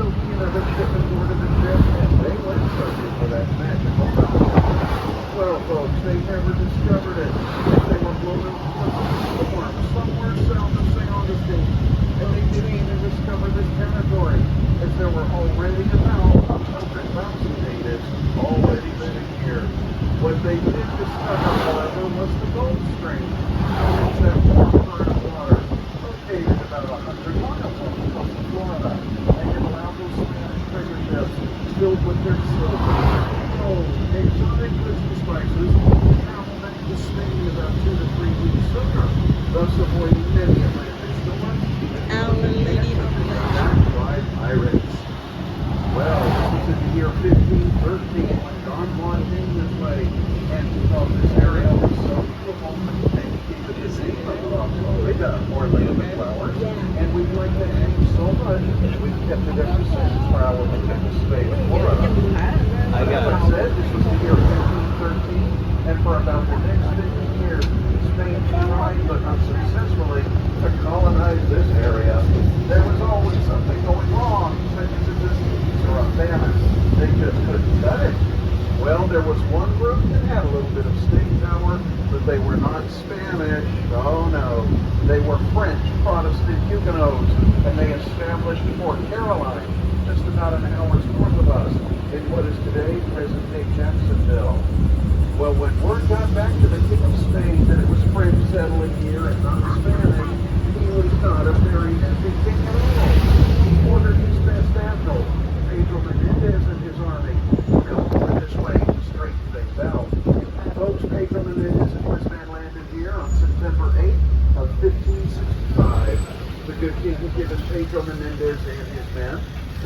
So, the shipment boarded the ship, and they went searching for that magical fountain. Well, folks, they never discovered it. They were blown into a storm somewhere south of St. Augustine, and they didn't even discover this territory, as there were already about 100,000 natives already living here. What they did discover, however, was the Gulf Stream, known as that warm current of water, located about 100 miles off the coast of Florida, and it allowed those Spanish treasure ships filled with their silver, gold, exotic goods and spices to travel back to Spain about 2 to 3 weeks sooner, thus avoiding many Atlantic storms Our Lady of attacked by pirates. Well, this is in the year 1513 when Don Juan came this way, and he thought this area was so beautiful, and he gave it his name of Florida, or Land of Flowers, and we like that name so much, we've kept it ever since for our protected state of Florida. I got Like I said, this was the year 1513, and for about the next 50 years, Spain tried, but unsuccessfully, to colonize this area. There was always something going wrong, such as a disease or a famine. They just couldn't cut it. Well, there was one group that had a little bit of staying power, but they were not Spanish. Oh no, they were French Protestant Huguenots, and they established Fort Caroline, just about an hour's north of us, in what is today present-day Jacksonville. Well, when word got back to the King of Spain that it was French settling here and not Spanish, he was not a very happy king at all. He ordered his best admiral, Pedro Menendez, and his army to come over this way to straighten things out. Folks, Pedro Menendez and his men landed here on September 8th of 1565. The good king had given Pedro Menendez and his men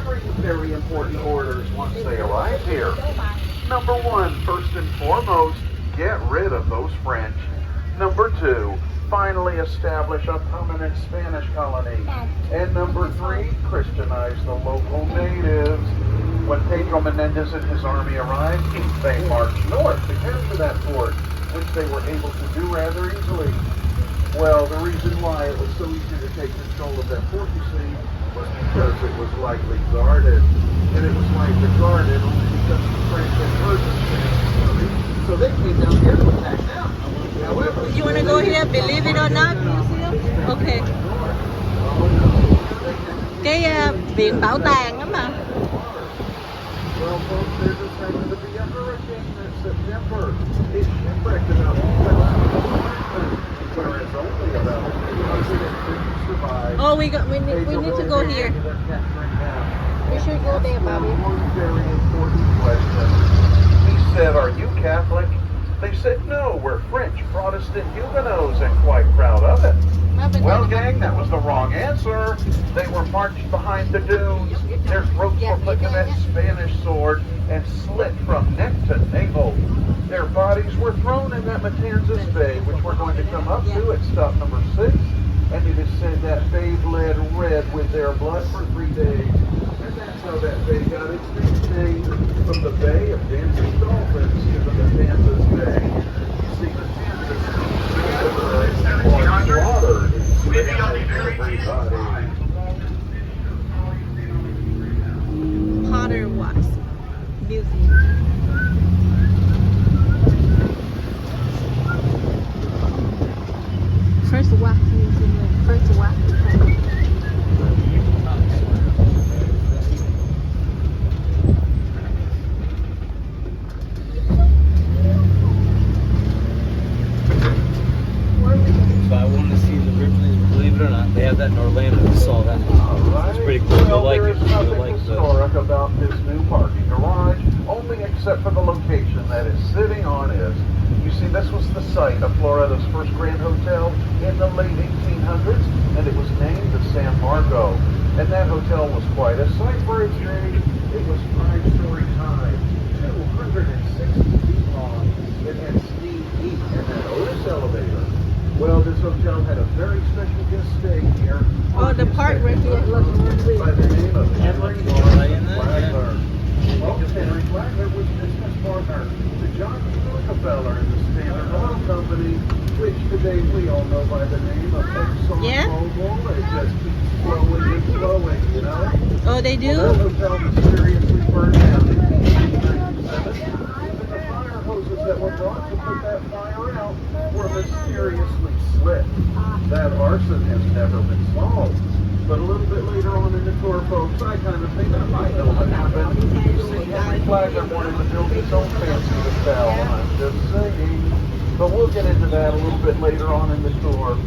3 very important orders once they arrived here. Number 1, first and foremost, get rid of those French. Number 2, finally establish a permanent Spanish colony. And number 3, Christianize the local natives. When Pedro Menendez and his army arrived, they marched north to capture that fort, which they were able to do rather easily. Well, the reason why it was so easy to take control of that fort, you see, was because it was lightly guarded. And it was lightly guarded only because the French had heard the Spanish story, so they came down here to attack them. However, You want to go here, believe it or not, museum? Okay. Cái viện bảo tàng đó mà. Well, folks, there's a segment to be a hurricane in September. It shipwrecked about 2,000 whereas only about 350 survived. Oh, we need to go here. We should go there, Bobby. One very important question. He said, "Are you Catholic?" They said, "No, we're French Protestant Huguenots and quite proud of it." Well, gang, that was the wrong answer. They were marched behind the dunes. Their throats were put to that Spanish sword and slit from neck to navel. Their bodies were thrown in that Matanzas Bay, which we're going to come up to at stop number 6. And it is said that bay bled red with their blood for 3 days. And that's how that bay got its nickname, from the Bay of Dancing Dolphins to the Matanzas Bay. You see, Matanzas was slaughtered and everybody. Potter Wax Museum. First wax museum. First wax. So I wanted to see the Ripley's, believe it or not. They have that in Orlando. I saw that. It's pretty cool. You'll like it. You'll like historic about this new parking garage, only except for the location that it's sitting on is. You see, this was the site of Florida's first Grand Hotel in the late 1800s, and it was named the San Marco. And that hotel was quite a sight for its age. It was 5 stories high, 260 feet long. It had steam heat and an Otis elevator. Well, this hotel had a very special guest stay here. Oh, the park right here looks really By the name of Henry Yeah. Flagler. Well, Henry Flagler was business partner to John D. Rockefeller in the Standard Oil Company, which today we all know by the name of Exxon Yeah. Mobil. It just keeps flowing and flowing, you know? Oh, they They do? Well, that hotel mysteriously burned down in 1897. The fire hoses that were brought to put that fire out were mysteriously slipped. That arson has never been solved. But a little bit later on in the tour, folks, I kind of think I might know what happened. You see, Henry Flagler wanted to build his own fancy hotel. I'm just saying. But we'll get into that a little bit later on in the tour.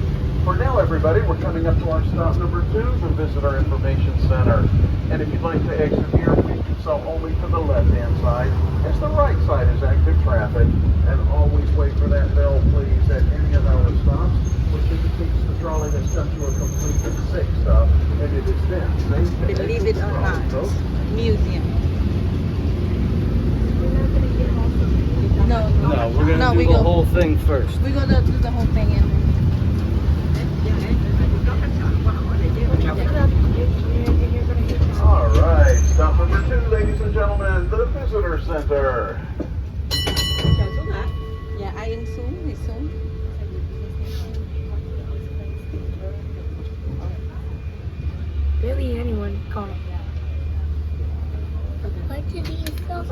For now, everybody, we're coming up to our stop number 2, the Visitor Information Center. And if you'd like to exit here, please do so only to the left-hand side, as the right side is active traffic. And always wait for that bell, please, at any of our stops, which indicates the trolley has come to a complete and safe stop, and it is then safe. Believe it or not. Museum. No, No, we're gonna do the whole thing first. We're gonna do the whole thing in. All right, stop number 2, ladies and gentlemen, the Visitor Center. Yeah, I in Zoom. It's Zoom. Barely anyone called. Why did he so?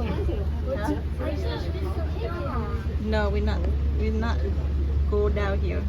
No, we're not. We're not go down here.